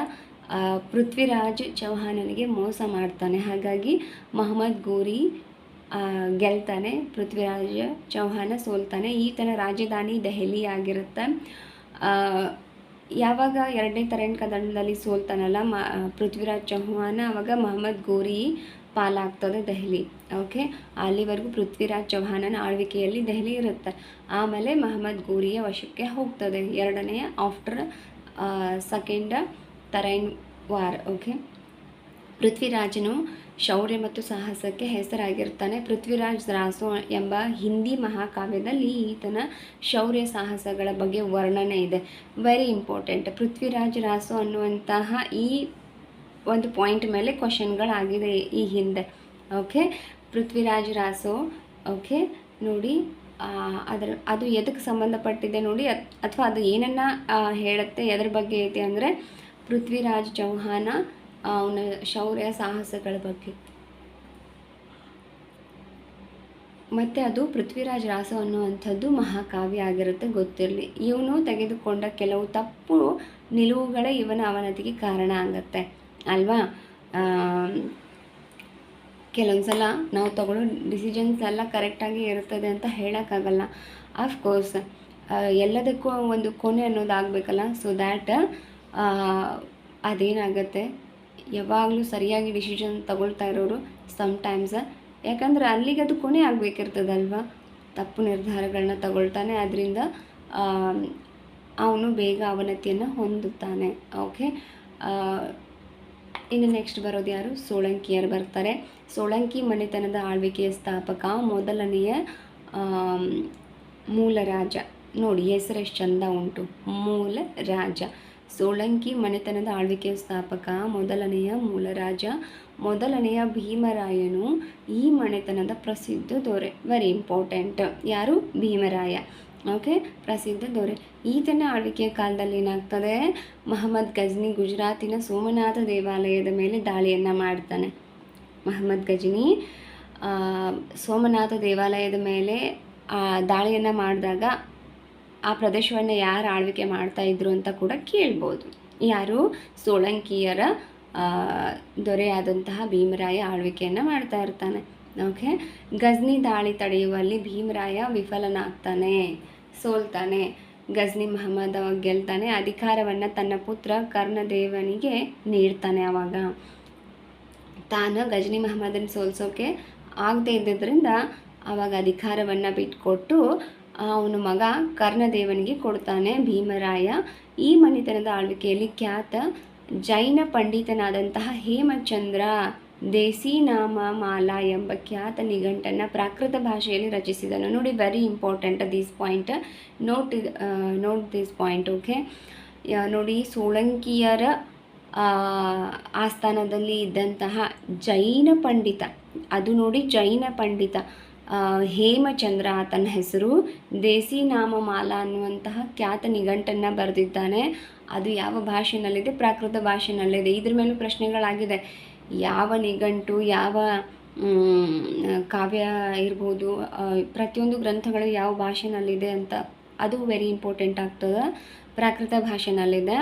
ಪೃಥ್ವಿರಾಜ್ ಚೌಹಾಣನಿಗೆ ಮೋಸ ಮಾಡ್ತಾನೆ. ಹಾಗಾಗಿ ಮಹಮ್ಮದ್ ಗೋರಿ ಗೆಲ್ತಾನೆ, ಪೃಥ್ವಿರಾಜ್ ಚೌಹಾಣ ಸೋಲ್ತಾನೆ. ಈತನ ರಾಜಧಾನಿ ದೆಹಲಿ ಆಗಿರುತ್ತೆ. ಯಾವಾಗ ಎರಡನೇ ತರೈನ್ ಕದನದಲ್ಲಿ ಸೋಲ್ತಾನಲ್ಲ ಪೃಥ್ವಿರಾಜ್ ಚೌಹಾಣ, ಆವಾಗ ಮಹಮ್ಮದ್ ಗೋರಿ ಪಾಲಾಗ್ತದೆ ದೆಹಲಿ. ಓಕೆ, ಅಲ್ಲಿವರೆಗೂ ಪೃಥ್ವಿರಾಜ್ ಚೌಹಾಣನ ಆಳ್ವಿಕೆಯಲ್ಲಿ ದೆಹಲಿ ಇರುತ್ತೆ. ಆಮೇಲೆ ಮಹಮ್ಮದ್ ಗೋರಿಯ ವಶಕ್ಕೆ ಹೋಗ್ತದೆ, ಎರಡನೆಯ after second Tarain war. Okay, ಪೃಥ್ವಿರಾಜನು ಶೌರ್ಯ ಮತ್ತು ಸಾಹಸಕ್ಕೆ ಹೆಸರಾಗಿರ್ತಾನೆ. ಪೃಥ್ವಿರಾಜ್ ರಾಸೋ ಎಂಬ ಹಿಂದಿ ಮಹಾಕಾವ್ಯದಲ್ಲಿ ಈತನ ಶೌರ್ಯ ಸಾಹಸಗಳ ಬಗ್ಗೆ ವರ್ಣನೆ ಇದೆ. Very important. ಪೃಥ್ವಿರಾಜ್ ರಾಸೋ ಅನ್ನುವಂತಹ ಈ ಒಂದು ಪಾಯಿಂಟ್ ಮೇಲೆ ಕ್ವಶನ್ಗಳಾಗಿದೆ ಈ ಹಿಂದೆ. ಓಕೆ, ಪೃಥ್ವಿರಾಜ್ ರಾಸೋ. ಓಕೆ, ನೋಡಿ, ಅದು ಎದಕ್ಕೆ ಸಂಬಂಧಪಟ್ಟಿದೆ ನೋಡಿ, ಅಥವಾ ಅದು ಏನನ್ನು ಹೇಳುತ್ತೆ, ಎದ್ರ ಬಗ್ಗೆ ಐತೆ ಅಂದರೆ ಪೃಥ್ವಿರಾಜ್ ಚೌಹಾಣ ಅವನ ಶೌರ್ಯ ಸಾಹಸಗಳ ಬಗ್ಗೆ. ಮತ್ತು ಅದು ಪೃಥ್ವಿರಾಜ್ ರಾಸೋ ಅನ್ನುವಂಥದ್ದು ಮಹಾಕಾವ್ಯ ಆಗಿರುತ್ತೆ, ಗೊತ್ತಿರಲಿ. ಇವನು ತೆಗೆದುಕೊಂಡ ಕೆಲವು ತಪ್ಪು ನಿಲುವುಗಳೇ ಇವನ ಅವನತಿಗೆ ಕಾರಣ ಆಗುತ್ತೆ ಅಲ್ವಾ. ಕೆಲವೊಂದು ಸಲ ನಾವು ತಗೊಳ್ಳೋ ಡಿಸಿಷನ್ಸ್ ಎಲ್ಲ ಕರೆಕ್ಟಾಗಿ ಇರ್ತದೆ ಅಂತ ಹೇಳೋಕ್ಕಾಗಲ್ಲ. ಆಫ್ಕೋರ್ಸ್ ಎಲ್ಲದಕ್ಕೂ ಒಂದು ಕೊನೆ ಅನ್ನೋದು ಆಗಬೇಕಲ್ಲ. ಸೊ ದ್ಯಾಟ್ ಅದೇನಾಗುತ್ತೆ, ಯಾವಾಗಲೂ ಸರಿಯಾಗಿ ಡಿಸಿಷನ್ ತಗೊಳ್ತಾ ಇರೋರು ಸಮ್ಟೈಮ್ಸ್, ಯಾಕಂದರೆ ಅಲ್ಲಿಗೆ ಅದು ಕೊನೆ ಆಗಬೇಕಿರ್ತದಲ್ವ, ತಪ್ಪು ನಿರ್ಧಾರಗಳನ್ನ ತಗೊಳ್ತಾನೆ. ಅದರಿಂದ ಅವನು ಬೇಗ ಅವನತಿಯನ್ನು ಹೊಂದುತ್ತಾನೆ. ಓಕೆ, ಇನ್ನು ನೆಕ್ಸ್ಟ್ ಬರೋದು ಯಾರು? ಸೋಳಂಕಿಯರು ಬರ್ತಾರೆ. ಸೋಳಂಕಿ ಮನೆತನದ ಆಳ್ವಿಕೆಯ ಸ್ಥಾಪಕ, ಮೊದಲನೆಯ ಮೂಲ ರಾಜ. ನೋಡಿ, ಹೆಸರು ಎಷ್ಟು ಚಂದ ಉಂಟು, ಮೂಲ ರಾಜ. ಸೋಳಂಕಿ ಮನೆತನದ ಆಳ್ವಿಕೆಯ ಸ್ಥಾಪಕ, ಮೊದಲನೆಯ ಮೂಲ ರಾಜ, ಮೊದಲನೆಯ ಭೀಮರಾಯನು ಈ ಮನೆತನದ ಪ್ರಸಿದ್ಧ ದೊರೆ. Very important. ಯಾರು? ಭೀಮರಾಯ. ಓಕೆ, ಪ್ರಸಿದ್ಧ ದೊರೆ. ಈತನ ಆಳ್ವಿಕೆಯ ಕಾಲದಲ್ಲಿ ಏನಾಗ್ತದೆ, ಮಹಮ್ಮದ್ ಗಜ್ನಿ ಗುಜರಾತಿನ ಸೋಮನಾಥ ದೇವಾಲಯದ ಮೇಲೆ ದಾಳಿಯನ್ನು ಮಾಡ್ತಾನೆ. ಮಹಮ್ಮದ್ ಗಜ್ನಿ ಸೋಮನಾಥ ದೇವಾಲಯದ ಮೇಲೆ ದಾಳಿಯನ್ನು ಮಾಡಿದಾಗ ಆ ಪ್ರದೇಶವನ್ನು ಯಾರು ಆಳ್ವಿಕೆ ಮಾಡ್ತಾಯಿದ್ರು ಅಂತ ಕೂಡ ಕೇಳ್ಬೋದು. ಯಾರು? ಸೋಳಂಕಿಯರ ದೊರೆಯಾದಂತಹ ಭೀಮರಾಯ ಆಳ್ವಿಕೆಯನ್ನು ಮಾಡ್ತಾ ಇರ್ತಾನೆ. ಓಕೆ, ಗಜ್ನಿ ದಾಳಿ ತಡೆಯುವಲ್ಲಿ ಭೀಮರಾಯ ವಿಫಲನಾಗ್ತಾನೆ, ಸೋಲ್ತಾನೆ. ಗಜ್ನಿ ಮಹಮ್ಮದ್ ಅವಾಗ ಗೆಲ್ತಾನೆ. ಅಧಿಕಾರವನ್ನು ತನ್ನ ಪುತ್ರ ಕರ್ಣದೇವನಿಗೆ ನೀಡ್ತಾನೆ. ಆವಾಗ ತಾನು ಗಜ್ನಿ ಮಹಮ್ಮದನ್ನು ಸೋಲ್ಸೋಕೆ ಆಗದೆ ಇದ್ದಿದ್ದರಿಂದ ಆವಾಗ ಅಧಿಕಾರವನ್ನು ಬಿಟ್ಕೊಟ್ಟು ಅವನ ಮಗ ಕರ್ಣದೇವನಿಗೆ ಕೊಡ್ತಾನೆ ಭೀಮರಾಯ. ಈ ಮನೆತನದ ಆಳ್ವಿಕೆಯಲ್ಲಿ ಖ್ಯಾತ ಜೈನ ಪಂಡಿತನಾದಂತಹ ಹೇಮಚಂದ್ರ ದೇಸಿನಾಮ ಮಾಲಾ ಎಂಬ ಖ್ಯಾತ ನಿಘಂಟನ್ನು ಪ್ರಾಕೃತ ಭಾಷೆಯಲ್ಲಿ ರಚಿಸಿದನು. ನೋಡಿ, very important this point. Note this point. Okay, ನೋಡಿ, ಸೋಳಂಕಿಯರ ಆಸ್ಥಾನದಲ್ಲಿ ಇದ್ದಂತಹ ಜೈನ ಪಂಡಿತ, ಅದು ನೋಡಿ ಜೈನ ಪಂಡಿತ ಹೇಮಚಂದ್ರ, ಆತನ ಹೆಸರು ದೇಸಿನಾಮ ಮಾಲಾ ಅನ್ನುವಂತಹ ಖ್ಯಾತ ನಿಘಂಟನ್ನು ಬರೆದಿದ್ದಾನೆ. ಅದು ಯಾವ ಭಾಷೆನಲ್ಲಿದೆ? ಪ್ರಾಕೃತ ಭಾಷೆನಲ್ಲಿದೆ. ಇದ್ರ ಮೇಲೂ ಪ್ರಶ್ನೆಗಳಾಗಿದೆ. ಯಾವ ನಿಘಂಟು, ಯಾವ ಕಾವ್ಯ ಇರ್ಬೋದು, ಪ್ರತಿಯೊಂದು ಗ್ರಂಥಗಳು ಯಾವ ಭಾಷೆನಲ್ಲಿದೆ ಅಂತ, ಅದು ವೆರಿ ಇಂಪಾರ್ಟೆಂಟ್ ಆಗ್ತದೆ. ಪ್ರಾಕೃತ ಭಾಷೆನಲ್ಲಿದೆ.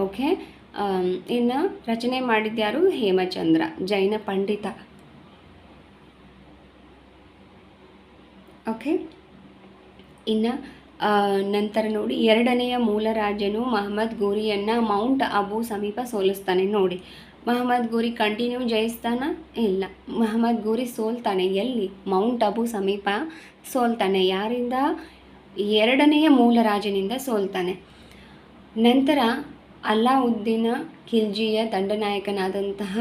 ಓಕೆ, ಇನ್ನು ರಚನೆ ಮಾಡಿದ್ಯಾರು? ಹೇಮಚಂದ್ರ, ಜೈನ ಪಂಡಿತ. ಓಕೆ, ಇನ್ನು ನಂತರ ನೋಡಿ, ಎರಡನೆಯ ಮೂಲರಾಜನು ಮಹಮ್ಮದ್ ಗೋರಿಯನ್ನು ಮೌಂಟ್ ಅಬು ಸಮೀಪ ಸೋಲಿಸ್ತಾನೆ. ನೋಡಿ, ಮಹಮ್ಮದ್ ಗೋರಿ ಕಂಟಿನ್ಯೂ ಜಯಿಸ್ತಾನ? ಇಲ್ಲ, ಮಹಮ್ಮದ್ ಗೋರಿ ಸೋಲ್ತಾನೆ. ಎಲ್ಲಿ? ಮೌಂಟ್ ಅಬು ಸಮೀಪ ಸೋಲ್ತಾನೆ. ಯಾರಿಂದ? ಎರಡನೆಯ ಮೂಲರಾಜನಿಂದ ಸೋಲ್ತಾನೆ. ನಂತರ ಅಲ್ಲಾವುದ್ದೀನ ಖಿಲ್ಜಿಯ ದಂಡನಾಯಕನಾದಂತಹ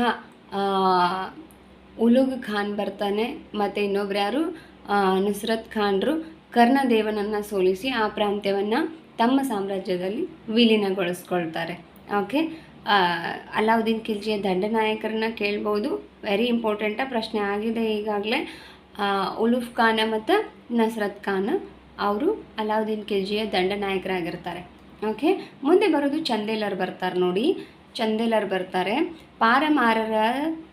ಉಲುಗ್ ಖಾನ್ ಬರ್ತಾನೆ. ಮತ್ತು ಇನ್ನೊಬ್ರು ಯಾರು? ನುಸ್ರತ್ ಖಾನ್ರು ಕರ್ಣದೇವನನ್ನು ಸೋಲಿಸಿ ಆ ಪ್ರಾಂತ್ಯವನ್ನು ತಮ್ಮ ಸಾಮ್ರಾಜ್ಯದಲ್ಲಿ ವಿಲೀನಗೊಳಿಸ್ಕೊಳ್ತಾರೆ. ಓಕೆ, ಅಲ್ಲಾವುದ್ದೀನ್ ಖಿಲ್ಜಿಯ ದಂಡನಾಯಕರನ್ನ ಕೇಳ್ಬೋದು. ವೆರಿ ಇಂಪಾರ್ಟೆಂಟ ಪ್ರಶ್ನೆ ಆಗಿದೆ ಈಗಾಗಲೇ. ಉಲುಫ್ ಖಾನ ಮತ್ತು ನಸ್ರತ್ ಖಾನ್ ಅವರು ಅಲ್ಲಾವುದ್ದೀನ್ ಖಿಲ್ಜಿಯ ದಂಡನಾಯಕರಾಗಿರ್ತಾರೆ. ಓಕೆ, ಮುಂದೆ ಬರೋದು ಚಂದೇಲರು ಬರ್ತಾರೆ. ನೋಡಿ, ಚಂದೇಲರು ಬರ್ತಾರೆ. ಪಾರಮಾರರ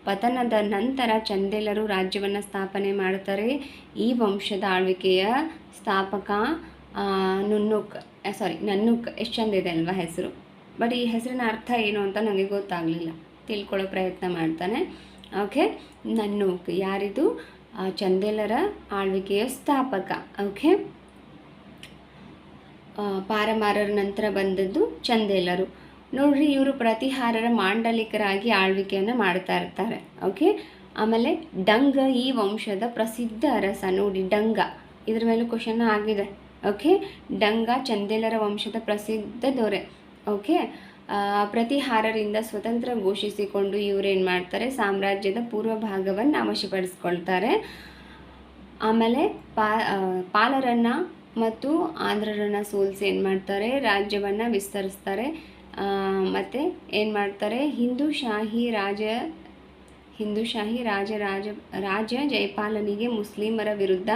ಪತನದ ನಂತರ ಚಂದೇಲರು ರಾಜ್ಯವನ್ನು ಸ್ಥಾಪನೆ ಮಾಡ್ತಾರೆ. ಈ ವಂಶದ ಆಳ್ವಿಕೆಯ ಸ್ಥಾಪಕ ನನ್ನುಕ್. ಎಷ್ಟು ಚಂದ ಇದೆ ಅಲ್ವಾ ಹೆಸರು? ಬಟ್ ಈ ಹೆಸರಿನ ಅರ್ಥ ಏನು ಅಂತ ನನಗೆ ಗೊತ್ತಾಗಲಿಲ್ಲ. ತಿಳ್ಕೊಳ್ಳೋ ಪ್ರಯತ್ನ ಮಾಡ್ತಾನೆ. ಓಕೆ, ನನ್ನೂಕ್ ಯಾರಿದು? ಚಂದೇಲರ ಆಳ್ವಿಕೆಯ ಸ್ಥಾಪಕ. ಓಕೆ, ಪಾರಮಾರರ ನಂತರ ಬಂದದ್ದು ಚಂದೇಲರು. ನೋಡ್ರಿ, ಇವರು ಪ್ರತಿಹಾರರ ಮಾಂಡಲಿಕರಾಗಿ ಆಳ್ವಿಕೆಯನ್ನು ಮಾಡ್ತಾ ಇರ್ತಾರೆ. ಓಕೆ, ಆಮೇಲೆ ಡಂಗ ಈ ವಂಶದ ಪ್ರಸಿದ್ಧ ಅರಸ. ನೋಡಿ, ಡಂಗ, ಇದ್ರ ಮೇಲೂ ಕ್ವಶನ್ ಆಗಿದೆ. ಓಕೆ, ಡಂಗ ಚಂದೇಲರ ವಂಶದ ಪ್ರಸಿದ್ಧ ದೊರೆ. ಓಕೆ, ಪ್ರತಿಹಾರರಿಂದ ಸ್ವತಂತ್ರ ಘೋಷಿಸಿಕೊಂಡು ಇವರೇನು ಮಾಡ್ತಾರೆ? ಸಾಮ್ರಾಜ್ಯದ ಪೂರ್ವ ಭಾಗವನ್ನು ವಶಪಡಿಸ್ಕೊಳ್ತಾರೆ. ಆಮೇಲೆ ಪಾಲರನ್ನು ಮತ್ತು ಆಂಧ್ರರನ್ನು ಸೋಲಿಸಿ ಏನು ಮಾಡ್ತಾರೆ? ರಾಜ್ಯವನ್ನು ವಿಸ್ತರಿಸ್ತಾರೆ. ಮತ್ತು ಏನು ಮಾಡ್ತಾರೆ? ಹಿಂದೂಶಾಹಿ ರಾಜ ಜಯಪಾಲನಿಗೆ ಮುಸ್ಲಿಮರ ವಿರುದ್ಧ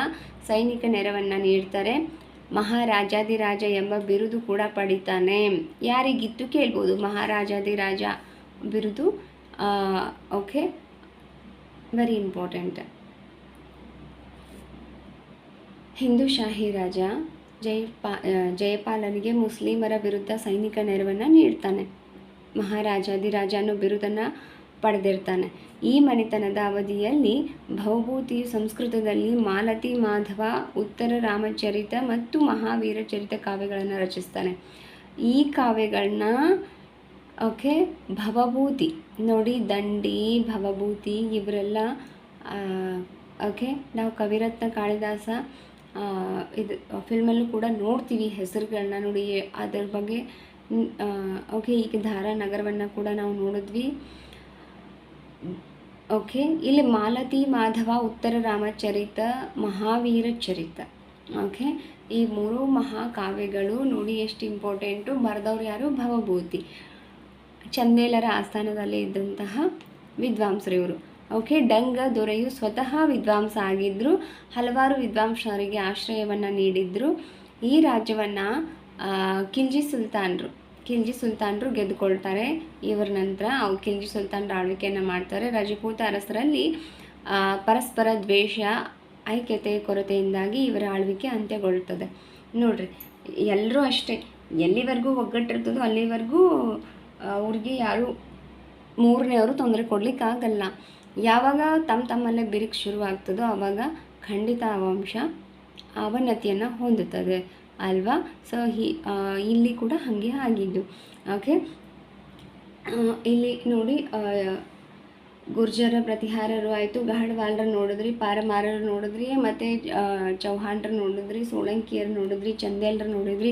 ಸೈನಿಕ ನೆರವನ್ನು ನೀಡ್ತಾರೆ. ಮಹಾರಾಜಾದಿರಾಜ ಎಂಬ ಬಿರುದು ಕೂಡ ಪಡಿತಾನೆ. ಯಾರಿಗಿತ್ತು ಕೇಳ್ಬೋದು? ಮಹಾರಾಜಾದಿರಾಜ ಬಿರುದು. Okay, very important. ಹಿಂದೂಶಾಹಿ ರಾಜ ಜಯಪಾಲನಿಗೆ ಮುಸ್ಲಿಮರ ವಿರುದ್ಧ ಸೈನಿಕ ನೆರವನ್ನು ನೀಡ್ತಾನೆ. ಮಹಾರಾಜಾದಿರಾಜ ಅನ್ನೋ ಬಿರುದನ್ನು ಪಡೆದಿರ್ತಾನೆ. ಈ ಮನೆತನದ ಅವಧಿಯಲ್ಲಿ ಭವಭೂತಿಯು ಸಂಸ್ಕೃತದಲ್ಲಿ ಮಾಲತಿ ಮಾಧವ, ಉತ್ತರ ರಾಮಚರಿತ ಮತ್ತು ಮಹಾವೀರ ಚರಿತ ಕಾವ್ಯಗಳನ್ನು ರಚಿಸ್ತಾನೆ. ಈ ಕಾವ್ಯಗಳನ್ನ ಓಕೆ ಭವಭೂತಿ ನೋಡಿ, ದಂಡಿ, ಭವಭೂತಿ ಇವರೆಲ್ಲ ಓಕೆ ನಾವು ಕವಿರತ್ನ ಕಾಳಿದಾಸ ಇದು ಫಿಲ್ಮಲ್ಲೂ ಕೂಡ ನೋಡ್ತೀವಿ ಹೆಸರುಗಳನ್ನ. ನೋಡಿ, ಅದರ ಬಗ್ಗೆ ಓಕೆ ಈಗ ಧಾರಾ ನಗರವನ್ನು ಕೂಡ ನಾವು ನೋಡಿದ್ವಿ. ಓಕೆ, ಇಲ್ಲಿ ಮಾಲತಿ ಮಾಧವ, ಉತ್ತರ ರಾಮಚರಿತ, ಮಹಾವೀರ ಚರಿತ. ಓಕೆ, ಈ ಮೂರು ಮಹಾಕಾವ್ಯಗಳು ನೋಡಿ ಎಷ್ಟು ಇಂಪಾರ್ಟೆಂಟು. ಬರೆದವ್ರು ಯಾರು? ಭವಭೂತಿ, ಚಂದೇಲರ ಆಸ್ಥಾನದಲ್ಲಿ ಇದ್ದಂತಹ ವಿದ್ವಾಂಸರು ಇವರು. ಓಕೆ, ಡಂಗ ದೊರೆಯು ಸ್ವತಃ ವಿದ್ವಾಂಸ ಆಗಿದ್ದರು. ಹಲವಾರು ವಿದ್ವಾಂಸರಿಗೆ ಆಶ್ರಯವನ್ನು ನೀಡಿದ್ರು. ಈ ರಾಜ್ಯವನ್ನು ಖಿಲ್ಜಿ ಸುಲ್ತಾನರು ಗೆದ್ದುಕೊಳ್ತಾರೆ. ಇವರ ನಂತರ ಖಿಲ್ಜಿ ಸುಲ್ತಾನರ ಆಳ್ವಿಕೆಯನ್ನು ಮಾಡ್ತಾರೆ. ರಜಪೂತ ಅರಸರಲ್ಲಿ ಪರಸ್ಪರ ದ್ವೇಷ, ಐಕ್ಯತೆ ಕೊರತೆಯಿಂದಾಗಿ ಇವರ ಆಳ್ವಿಕೆ ಅಂತ್ಯಗೊಳ್ಳುತ್ತದೆ. ನೋಡ್ರಿ, ಎಲ್ಲರೂ ಅಷ್ಟೇ, ಎಲ್ಲಿವರೆಗೂ ಒಗ್ಗಟ್ಟಿರ್ತದೋ ಅಲ್ಲಿವರೆಗೂ ಅವ್ರಿಗೆ ಯಾರು ಮೂರನೇವರು ತೊಂದರೆ ಕೊಡಲಿಕ್ಕಾಗಲ್ಲ. ಯಾವಾಗ ತಮ್ಮಲ್ಲೇ ಬಿರುಕು ಶುರುವಾಗ್ತದೋ ಆವಾಗ ಖಂಡಿತ ಆ ವಂಶ ಅವನತಿಯನ್ನು ಹೊಂದುತ್ತದೆ ಅಲ್ವಾ? ಸೊ ಇಲ್ಲಿ ಕೂಡ ಹಾಗೆ ಆಗಿದ್ದು. ಓಕೆ, ಇಲ್ಲಿ ನೋಡಿ ಗುರ್ಜರ ಪ್ರತಿಹಾರರು ಆಯಿತು, ಗಹಡವಾಲರು ನೋಡಿದ್ರಿ, ಪಾರಮಾರರು ನೋಡಿದ್ರಿ, ಮತ್ತು ಚೌಹಾಣರು ನೋಡಿದ್ರಿ, ಸೋಳಂಕಿಯರು ನೋಡಿದ್ರಿ, ಚಂದೇಲರು ನೋಡಿದ್ರಿ.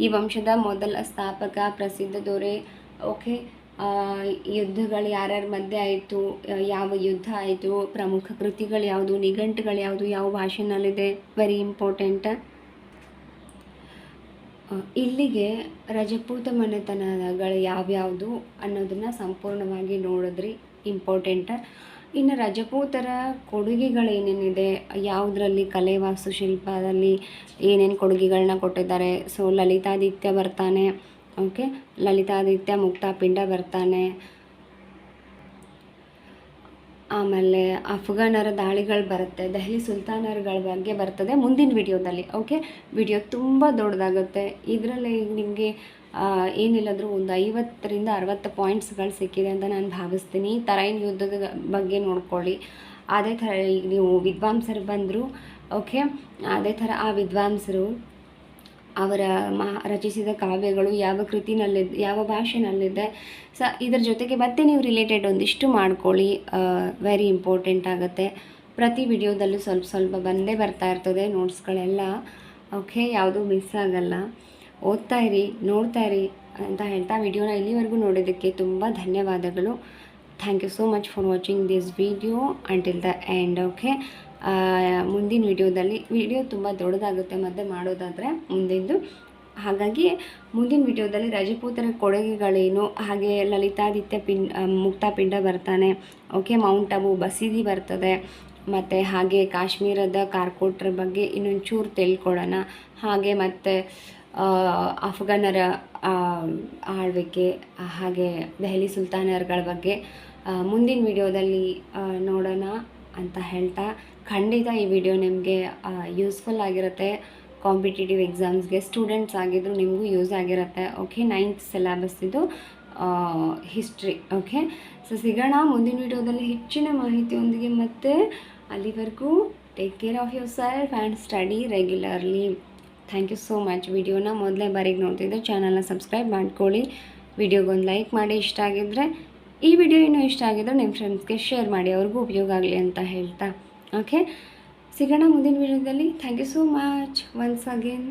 ಈ ವಂಶದ ಮೊದಲ ಸ್ಥಾಪಕ, ಪ್ರಸಿದ್ಧ ದೊರೆ. ಓಕೆ, ಯುದ್ಧಗಳು ಯಾರ್ಯಾರ ಮಧ್ಯೆ ಆಯಿತು, ಯಾವ ಯುದ್ಧ ಆಯಿತು, ಪ್ರಮುಖ ಕೃತಿಗಳು ಯಾವುದು, ನಿಘಂಟುಗಳು ಯಾವುದು, ಯಾವ ಭಾಷೆನಲ್ಲಿದೆ, ವೆರಿ ಇಂಪಾರ್ಟೆಂಟ್. ಇಲ್ಲಿಗೆ ರಜಪೂತ ಮನೆತನಗಳು ಯಾವ್ಯಾವುದು ಅನ್ನೋದನ್ನು ಸಂಪೂರ್ಣವಾಗಿ ನೋಡಿದ್ರಿ, ಇಂಪಾರ್ಟೆಂಟ್. ಇನ್ನು ರಜಪೂತರ ಕೊಡುಗೆಗಳೇನೇನಿದೆ, ಯಾವುದರಲ್ಲಿ ಕಲೆ ವಾಸ್ತುಶಿಲ್ಪದಲ್ಲಿ ಏನೇನು ಕೊಡುಗೆಗಳನ್ನ ಕೊಟ್ಟಿದ್ದಾರೆ. ಸೊ ಲಲಿತಾದಿತ್ಯ ಬರ್ತಾನೆ, ಓಕೆ, ಲಲಿತಾದಿತ್ಯ ಮುಕ್ತಾಪಿಂಡ ಬರ್ತಾನೆ. ಆಮೇಲೆ ಅಫ್ಘಾನರ ದಾಳಿಗಳು ಬರುತ್ತೆ, ದೆಹಲಿ ಸುಲ್ತಾನರುಗಳ ಬಗ್ಗೆ ಬರ್ತದೆ ಮುಂದಿನ ವಿಡಿಯೋದಲ್ಲಿ. ಓಕೆ, ವಿಡಿಯೋ ತುಂಬ ದೊಡ್ಡದಾಗುತ್ತೆ. ಇದರಲ್ಲಿ ನಿಮಗೆ ಏನಿಲ್ಲದರೂ ಒಂದು 50ರಿಂದ 60 ಪಾಯಿಂಟ್ಸ್ಗಳು ಸಿಕ್ಕಿದೆ ಅಂತ ನಾನು ಭಾವಿಸ್ತೀನಿ. ಈ ತರೈನ್ ಯುದ್ಧದ ಬಗ್ಗೆ ನೋಡ್ಕೊಳ್ಳಿ. ಅದೇ ಥರ ಈಗ ನೀವು ವಿದ್ವಾಂಸರು ಬಂದರು, ಓಕೆ, ಅದೇ ಥರ ಆ ವಿದ್ವಾಂಸರು ಅವರ ರಚಿಸಿದ ಕಾವ್ಯಗಳು ಯಾವ ಕೃತಿನಲ್ಲಿದೆ, ಯಾವ ಭಾಷೆನಲ್ಲಿದೆ, ಇದ್ರ ಜೊತೆಗೆ ಮತ್ತೆ ನೀವು ರಿಲೇಟೆಡ್ ಒಂದಿಷ್ಟು ಮಾಡ್ಕೊಳ್ಳಿ. ವೆರಿ ಇಂಪಾರ್ಟೆಂಟ್ ಆಗುತ್ತೆ. ಪ್ರತಿ ವಿಡಿಯೋದಲ್ಲೂ ಸ್ವಲ್ಪ ಸ್ವಲ್ಪ ಬಂದೇ ಬರ್ತಾ ಇರ್ತದೆ ನೋಟ್ಸ್ಗಳೆಲ್ಲ. ಓಕೆ, ಯಾವುದೂ ಮಿಸ್ ಆಗಲ್ಲ. ಓದ್ತಾ ಇರಿ, ನೋಡ್ತಾ ಇರಿ ಅಂತ ಹೇಳ್ತಾ ವಿಡಿಯೋನ ಇಲ್ಲಿವರೆಗೂ ನೋಡೋದಕ್ಕೆ ತುಂಬ ಧನ್ಯವಾದಗಳು. Thank you so much for watching this video until the end. Okay, ಮುಂದಿನ ವಿಡಿಯೋ ತುಂಬ ದೊಡ್ಡದಾಗುತ್ತೆ ಮತ್ತೆ ಮಾಡೋದಾದರೆ ಮುಂದಿಂದು. ಹಾಗಾಗಿ ಮುಂದಿನ ವಿಡಿಯೋದಲ್ಲಿ ರಜಪೂತರ ಕೊಡುಗೆಗಳೇನು, ಹಾಗೆ ಲಲಿತಾದಿತ್ಯ ಮುಕ್ತಾಪಿಂಡ ಬರ್ತಾನೆ, ಓಕೆ, ಮೌಂಟ್ ಅಬು ಬಸೀದಿ ಬರ್ತದೆ, ಮತ್ತು ಹಾಗೆ ಕಾಶ್ಮೀರದ ಕಾರ್ಕೋಟ್ರ ಬಗ್ಗೆ ಇನ್ನೊಂಚೂರು ತಿಳ್ಕೊಳ್ಳೋಣ. ಹಾಗೆ ಮತ್ತು ಅಫ್ಘಾನರ ಆಳ್ವಿಕೆ, ಹಾಗೆ ದೆಹಲಿ ಸುಲ್ತಾನರುಗಳ ಬಗ್ಗೆ ಮುಂದಿನ ವಿಡಿಯೋದಲ್ಲಿ ನೋಡೋಣ ಅಂತ ಹೇಳ್ತಾ, ಖಂಡಿತ ಈ ವಿಡಿಯೋ ನಿಮಗೆ ಯೂಸ್ಫುಲ್ ಆಗಿರುತ್ತೆ. ಕಾಂಪಿಟೇಟಿವ್ ಎಕ್ಸಾಮ್ಸ್ಗೆ ಸ್ಟೂಡೆಂಟ್ಸ್ ಆಗಿದ್ರು ನಿಮಗೂ ಯೂಸ್ ಆಗಿರುತ್ತೆ. ಓಕೆ, 9th ಸಿಲೆಬಸ್ ಇದು ಹಿಸ್ಟ್ರಿ. ಓಕೆ, ಸೊ ಸಿಗೋಣ ಮುಂದಿನ ವಿಡಿಯೋದಲ್ಲಿ ಹೆಚ್ಚಿನ ಮಾಹಿತಿಯೊಂದಿಗೆ. ಮತ್ತು ಅಲ್ಲಿವರೆಗೂ take care of yourself and study regularly. Thank you so much. ವಿಡಿಯೋನ ಮೊದಲೇ ಬಾರಿಗೆ ನೋಡ್ತಿದ್ದೆ ಚಾನಲ್ನ ಸಬ್ಸ್ಕ್ರೈಬ್ ಮಾಡ್ಕೊಳ್ಳಿ, ವಿಡಿಯೋಗೊಂದು ಲೈಕ್ ಮಾಡಿ. ಇಷ್ಟ ಆಗಿದ್ದರೆ ಈ ವಿಡಿಯೋ ಇನ್ನೂ ಇಷ್ಟ ಆಗಿದ್ರೆ ನಿಮ್ಮ ಫ್ರೆಂಡ್ಸ್ಗೆ ಶೇರ್ ಮಾಡಿ, ಅವ್ರಿಗೂ ಉಪಯೋಗ ಆಗಲಿ ಅಂತ ಹೇಳ್ತಾ. ಓಕೆ, ಸಿಗೋಣ ಮುಂದಿನ ವಿಡಿಯೋದಲ್ಲಿ. Thank you so much once again.